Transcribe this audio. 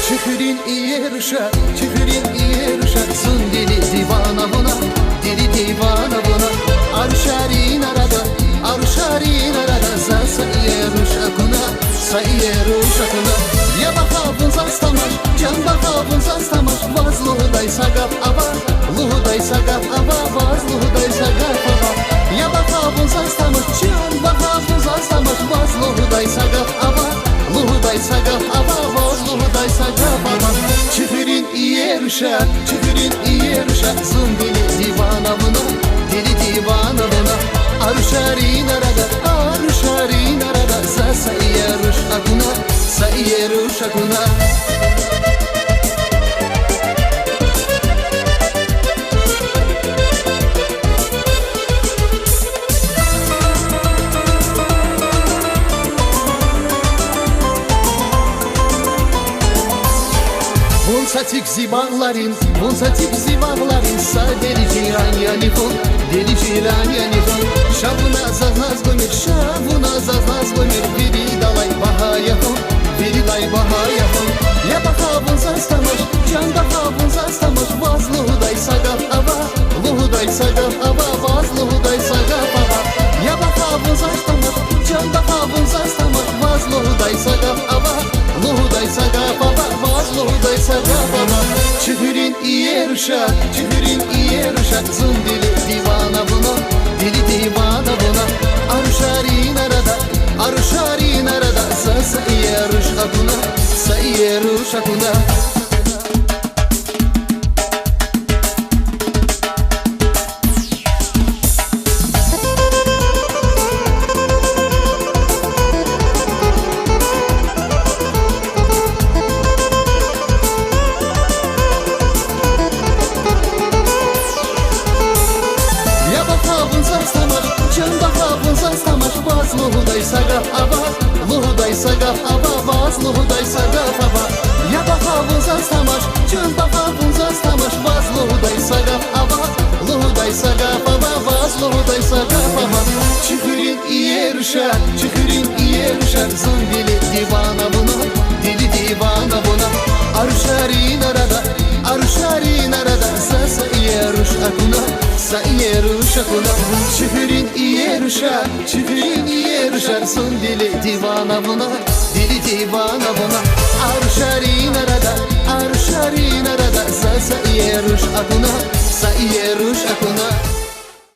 Çıhırın iyerşa, çıhırın iyerşa, zın dili divana buna, dili divana buna. Arşarin arada, sa iyerşa kuna, sa iyerşa kuna. Ya bakavun zastamaş, can bakavun zastamaş, vaz luhuday sagap ava, luhuday sagap ava, vaz luhuday sagap ava. Ya bakavun zastamaş, can bakavun zastamaş, vaz luhuday sagap ava, luhuday sagap ava, vaz luhuday sagap ava. Çıhırın iyerşa, çıhırın iyerşa, zın dili divana buna, dili divana buna. Arşarin arada, sa iyerşa kuna, sa iyerşa kuna. Vunsatik zibağların, sa deli ciran yanifun, deli ciran yanifun. Şavuna zaznaz gomir, şavuna zaznaz gomir, biri dalay bahayafun, biri dalay bahayafun. Ya bakavun zastamaş, can bakavun zastamaş, vaz luhuday sagap ava, luhuday sagap ava, vaz luhuday sagap ava. Ya bakavun zastamaş, can bakavun zastamaş, vaz luhuday sagap ava, luhuday sagap ava, vaz luhuday sagap ava. Çıhırın iyerşa, çıhırın iyerşa, zın dili divana buna, dili divana buna. Arşarin arada, sa iyerşa kuna, sa iyerşa kuna. Luhuday sagap ava, luhuday sagap ava, vaz luhuday sagap ava. Ya bakavun zastamaş, can bakavun zastamaş, vaz luhuday sagap ava, luhuday sagap ava, vaz luhuday sagap ava. Çıhırın iyerşa, çıhırın iyerşa, zın dili divana buna, dili divana buna. Arşarin arada, sa iyerşa kuna, sa iyerşa kuna. Çıhırın iyerşa, çıhırın iyerşa, zın dili divana buna, dili divana buna. Arşarin arada, sa iyerşa kuna,